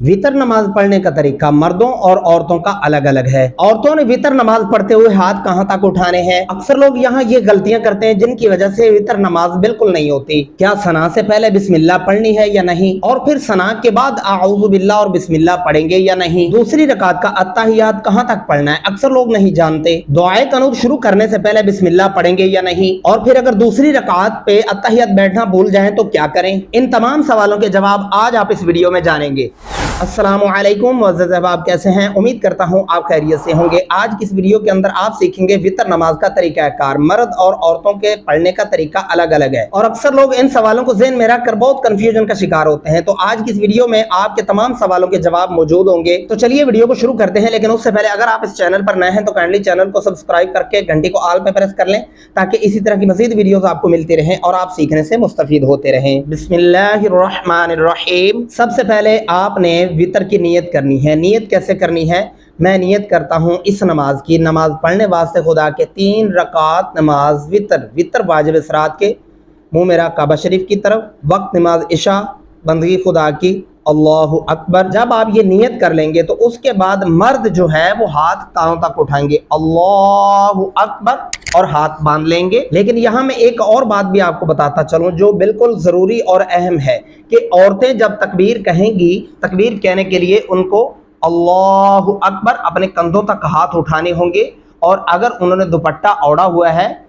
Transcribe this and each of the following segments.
वितर नमाज पढ़ने का तरीका मर्दों और औरतों का अलग अलग है। औरतों ने वितर नमाज पढ़ते हुए हाथ कहां तक उठाने हैं। अक्सर लोग यहाँ ये गलतियां करते हैं जिनकी वजह से वितर नमाज बिल्कुल नहीं होती। क्या सना से पहले बिस्मिल्लाह पढ़नी है या नहीं, और फिर सना के बाद आऊज़ु बिल्लाह और बिस्मिल्लाह पढ़ेंगे या नहीं। दूसरी रकात का अत्तहियात कहां तक पढ़ना है, अक्सर लोग नहीं जानते। दुआए कनूत शुरू करने से पहले बिस्मिल्लाह पढ़ेंगे या नहीं, और फिर अगर दूसरी रकात पे अत्तहियात बैठना भूल जाए तो क्या करें। इन तमाम सवालों के जवाब आज आप इस वीडियो में जानेंगे। अस्सलामुअलैकुम मुअज़्ज़ज़ अहबाब, कैसे हैं? उम्मीद करता हूं आप खैरियत से होंगे। आज की इस वीडियो के अंदर आप सीखेंगे वितर नमाज का तरीकाकार। मर्द और औरतों के पढ़ने का तरीका अलग अलग है और अक्सर लोग इन सवालों को ज़हन में रखकर बहुत कंफ्यूजन का शिकार होते हैं। तो आज की इस वीडियो में आपके तमाम सवालों के जवाब मौजूद होंगे। तो चलिए वीडियो को शुरू करते हैं, लेकिन उससे पहले अगर आप इस चैनल पर नए हैं तो काइंडली चैनल को सब्सक्राइब करके घंटी को ऑल पे प्रेस कर लें ताकि इसी तरह की मज़ीद वीडियोस आपको मिलती रहें और आप सीखने से मुस्तफीद होते रहें। बिस्मिल्लाहिर्रहमानिर्रहीम। सबसे पहले आपने वितर की नियत करनी है। नियत कैसे करनी है? मैं नियत करता हूँ इस नमाज की, नमाज पढ़ने वास्ते खुदा के 3 रकात नमाज वितर वाजिब सरात के, मुँह मेरा काबा शरीफ की तरफ, वक्त नमाज इशा, बंदगी खुदा की, अल्लाहु अकबर। जब आप ये नियत कर लेंगे तो उसके बाद मर्द जो है वो हाथ कानों तक उठाएंगे, अल्लाहु अकबर, और हाथ बांध लेंगे। लेकिन यहाँ मैं एक और बात भी आपको बताता चलूँ जो बिल्कुल ज़रूरी और अहम है कि औरतें जब तकबीर कहेंगी, तकबीर कहने के लिए उनको अल्लाहु अकबर अपने कंधों तक हाथ उठाने होंगे। और अगर उन्होंने दुपट्टा ओढ़ा हुआ है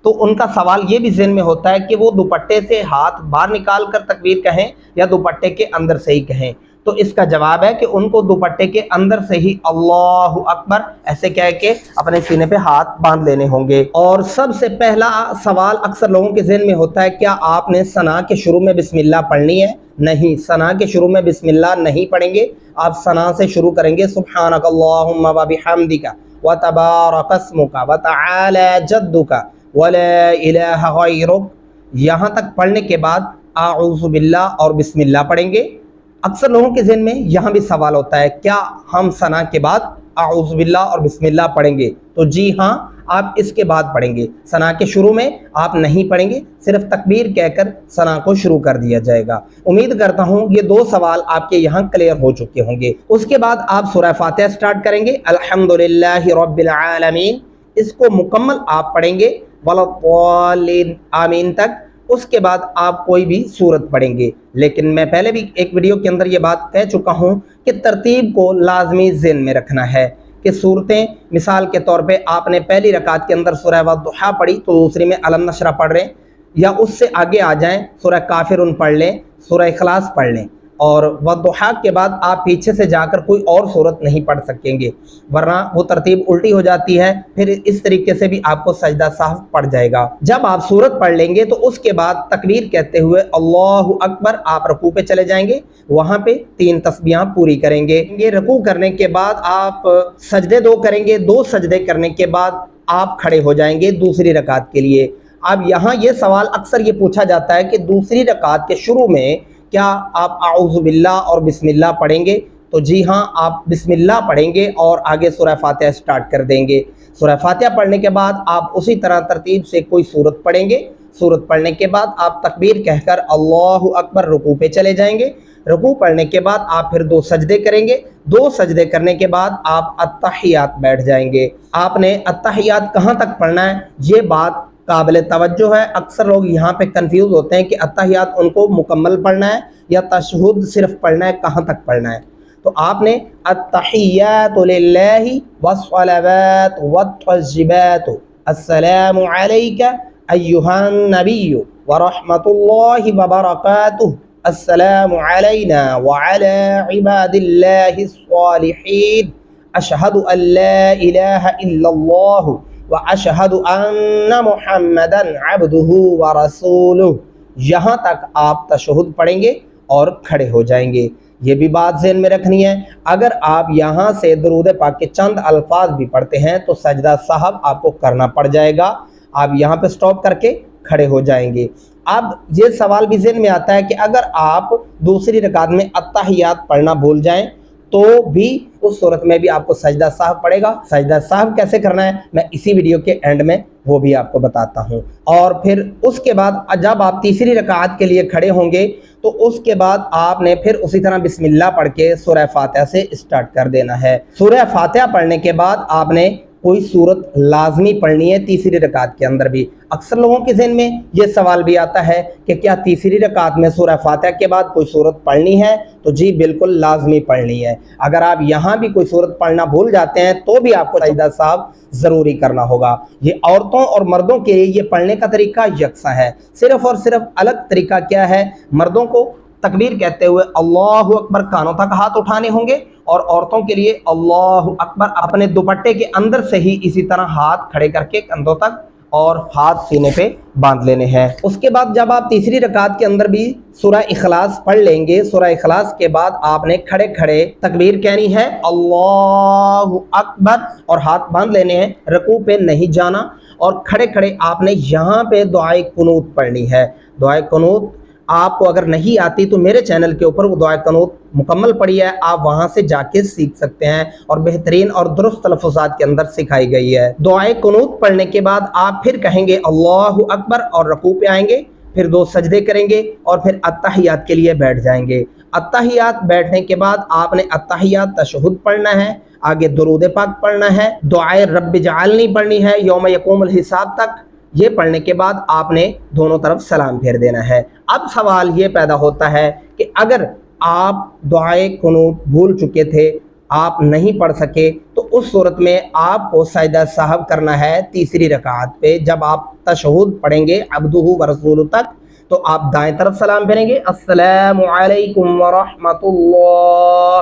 तो उनका सवाल ये भी ज़हन में होता है कि वो दुपट्टे से हाथ बाहर निकाल कर तकबीर कहें या दुपट्टे के अंदर से ही कहें। तो इसका जवाब है कि उनको दुपट्टे के अंदर से ही अल्लाहु अकबर ऐसे कह के अपने सीने पे हाथ बांध लेने होंगे। और सबसे पहला सवाल अक्सर लोगों के ज़हन में होता है, क्या आपने सना के शुरू में बिस्मिल्लाह पढ़नी है? नहीं, सना के शुरू में बिस्मिल्लाह नहीं पढ़ेंगे। आप सना से शुरू करेंगे, सुब्हानकल्लाहुम्मा व बिहम्दिका व तबारक अस्मुका व तआला जद्दुका वला इलाहा गैरुक। यहाँ तक पढ़ने के बाद आऊज़ु बिल्लाह और बिस्मिल्लाह पढ़ेंगे। अक्सर लोगों के ज़हन में यहाँ भी सवाल होता है, क्या हम सना के बाद आऊज़ु बिल्लाह और बिस्मिल्लाह पढ़ेंगे? तो जी हाँ, आप इसके बाद पढ़ेंगे। सना के शुरू में आप नहीं पढ़ेंगे, सिर्फ तकबीर कहकर सना को शुरू कर दिया जाएगा। उम्मीद करता हूँ ये 2 सवाल आपके यहाँ क्लियर हो चुके होंगे। उसके बाद आप सूरह फातिहा स्टार्ट करेंगे, अल्हम्दुलिल्लाहि रब्बिल आलमीन। इसको मुकम्मल आप पढ़ेंगे वलद्दाल्लीन आमीन तक। उसके बाद आप कोई भी सूरत पढ़ेंगे। लेकिन मैं पहले भी एक वीडियो के अंदर ये बात कह चुका हूँ कि तरतीब को लाजमी ज़हन में रखना है कि सूरतें, मिसाल के तौर पे आपने पहली रकात के अंदर सूरह वद्दुहा पढ़ी तो दूसरी में अलम नशरा पढ़ रहे हैं, या उससे आगे आ जाएं सूरह काफिरुन पढ़ लें, सूरह इखलास पढ़ लें, और वद्दुहा के बाद आप पीछे से जाकर कोई और सूरत नहीं पढ़ सकेंगे, वरना वो तरतीब उल्टी हो जाती है। फिर इस तरीके से भी आपको सजदा साहब पड़ जाएगा। जब आप सूरत पढ़ लेंगे तो उसके बाद तकबीर कहते हुए अल्लाहु अकबर आप रुकू पे चले जाएंगे, वहाँ पे 3 तस्बीहां पूरी करेंगे। ये रुकू करने के बाद आप सजदे 2 करेंगे। 2 सजदे करने के बाद आप खड़े हो जाएंगे दूसरी रकात के लिए। अब यहाँ ये सवाल अक्सर ये पूछा जाता है कि दूसरी रकात के शुरू में क्या आप आऊज़ु बिल्लाह और बिस्मिल्लाह पढ़ेंगे? तो जी हाँ, आप बिस्मिल्लाह पढ़ेंगे और आगे सूरह फातिहा स्टार्ट कर देंगे। सूरह फातिहा पढ़ने के बाद आप उसी तरह तरतीब से कोई सूरत पढ़ेंगे। सूरत पढ़ने के बाद आप तकबीर कहकर अल्लाहु अकबर रुकू पे चले जाएंगे। रुकू पढ़ने के बाद आप फिर 2 सजदे करेंगे। 2 सजदे करने के बाद आप अत्तहियात बैठ जाएंगे। आपने अत्तहियात कहाँ तक पढ़ना है, ये बात काबिल तवज्जो है। अक्सर लोग यहाँ पे कंफ्यूज होते हैं कि अत्तहियात उनको मुकम्मल पढ़ना है या तशहुद सिर्फ पढ़ना है, कहाँ तक पढ़ना है। तो आपने अत्तहियातु लिल्लाहि वस्सलावातु वत्तय्यिबातु अस्सलामु अलैका अय्युहन नबिय्यु व रहमतुल्लाहि व बरकातुहु अस्सलामु अलैना व अला इबादिल्लाहिस सालिहीन अशहदु अल्ला इलाहा इल्लल्लाहु व अशहदु अन्ना मुहम्मदन अब्दुहु व रसूलुहु। यहाँ तक आप तशहुद पढ़ेंगे और खड़े हो जाएंगे। ये भी बात ज़हन में रखनी है, अगर आप यहाँ से दरूद पाक के चंद अल्फाज भी पढ़ते हैं तो सजदा साहब आपको करना पड़ जाएगा। आप यहाँ पे स्टॉप करके खड़े हो जाएंगे। अब ये सवाल भी ज़हन में आता है कि अगर आप दूसरी रकात में अत्तहियात पढ़ना भूल जाएं तो भी उस सूरत में भी आपको सजदा साहब पड़ेगा। सजदा साहब कैसे करना है मैं इसी वीडियो के एंड में वो भी आपको बताता हूँ। और फिर उसके बाद जब आप तीसरी रकात के लिए खड़े होंगे तो उसके बाद आपने फिर उसी तरह बिस्मिल्लाह पढ़ के सूरह फातिहा से स्टार्ट कर देना है। सूरह फातिहा पढ़ने के बाद आपने कोई सूरत लाजमी पढ़नी है तीसरी रकात के अंदर भी। अक्सर लोगों के ज़हन में ये सवाल भी आता है कि क्या तीसरी रकात में सूरह फातिहा के बाद कोई सूरत पढ़नी है? तो जी बिल्कुल लाजमी पढ़नी है। अगर आप यहाँ भी कोई सूरत पढ़ना भूल जाते हैं तो भी आपको सजदा साहब ज़रूरी करना होगा। ये औरतों और मर्दों के लिए ये पढ़ने का तरीका यकसा है। सिर्फ़ और सिर्फ अलग तरीका क्या है, मर्दों को तकबीर कहते हुए अल्लाहु अकबर कानों तक हाथ उठाने होंगे और औरतों के लिए अल्लाहु अकबर अपने दुपट्टे के अंदर से ही इसी तरह हाथ खड़े करके कंधों तक और हाथ सीने पे बांध लेने हैं। उसके बाद जब आप तीसरी रकात के अंदर भी सूरह इखलास पढ़ लेंगे, सूरह इखलास के बाद आपने खड़े खड़े तकबीर कहनी है अल्लाहु अकबर और हाथ बांध लेने हैं, रुकू पे नहीं जाना। और खड़े खड़े आपने यहाँ पे दुआए कुनूत पढ़नी है। दुआए कुनूत आपको अगर नहीं आती तो मेरे चैनल के ऊपर वो दुआ कुनूत मुकम्मल पड़ी है, आप वहां से जाके सीख सकते हैं और बेहतरीन और दुरुस्त तलफ़्फ़ुज़ात के अंदर सिखाई गई है। दुआ कुनूत पढ़ने के बाद आप फिर कहेंगे अल्लाहु अकबर और रुकू पे आएंगे, फिर 2 सजदे करेंगे और फिर अत्तहियात के लिए बैठ जाएंगे। अत्तहियात बैठने के बाद आपने अत्तहियात तशहुद पढ़ना है, आगे दुरूद पाक पढ़ना है, दुआए रब्बि जअलनी पढ़नी है यौम यक़ूमुल हिसाब तक। ये पढ़ने के बाद आपने दोनों तरफ सलाम फेर देना है। अब सवाल ये पैदा होता है कि अगर आप दुआए कुनूत भूल चुके थे, आप नहीं पढ़ सके, तो उस सूरत में आपको सजदा साहब करना है तीसरी रकात पे। जब आप तशहुद पढ़ेंगे अब्दुहु व रसूलु तक तो आप दाएं तरफ सलाम फेरेंगे अस्सलामु अलैकुम व रहमतुल्लाह।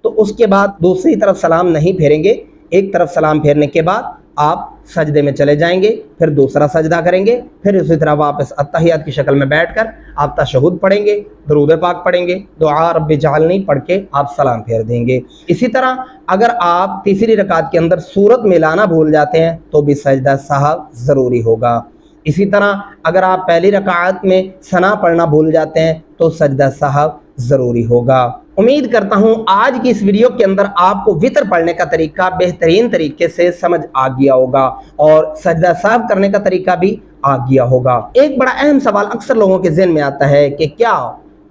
तो उसके बाद दूसरी तरफ सलाम नहीं फेरेंगे, एक तरफ सलाम फेरने के बाद आप सजदे में चले जाएंगे, फिर दूसरा सजदा करेंगे, फिर उसी तरह वापस अत्तहियात की शक्ल में बैठकर आप तशहुद पढ़ेंगे, दुरूद पाक पढ़ेंगे, दुआ रब्बि जअलनी पढ़ के आप सलाम फेर देंगे। इसी तरह अगर आप तीसरी रकात के अंदर सूरत मिलाना भूल जाते हैं तो भी सजदा साहब ज़रूरी होगा। इसी तरह अगर आप पहली रकात में सना पढ़ना भूल जाते हैं तो सजदा साहब ज़रूरी होगा। उम्मीद करता हूँ आज की इस वीडियो के अंदर आपको वितर पढ़ने का तरीका बेहतरीन तरीके से समझ आ गया होगा और सजदा साहब करने का तरीका भी आ गया होगा। एक बड़ा अहम सवाल अक्सर लोगों के ज़हन में आता है कि क्या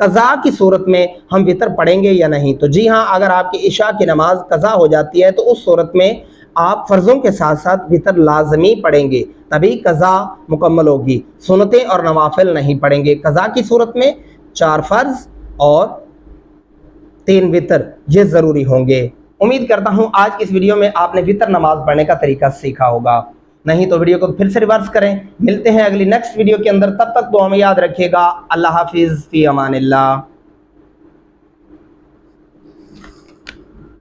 कज़ा की सूरत में हम वितर पढ़ेंगे या नहीं। तो जी हाँ, अगर आपकी इशा की नमाज कज़ा हो जाती है तो उस सूरत में आप फ़र्ज़ों के साथ साथ वितर लाजमी पढ़ेंगे, तभी कज़ा मुकम्मल होगी। सुन्नतें और नवाफिल नहीं पढ़ेंगे। कज़ा की सूरत में 4 फ़र्ज़ और 3 वितर ये ज़रूरी होंगे। उम्मीद करता हूँ आज की इस वीडियो में आपने वितर नमाज पढ़ने का तरीका सीखा होगा। नहीं तो वीडियो को फिर से रिवर्स करें। मिलते हैं अगली नेक्स्ट वीडियो के अंदर, तब तक दुआ में याद रखिएगा। अल्लाह हाफिज़, फ़ी अमानिल्लाह।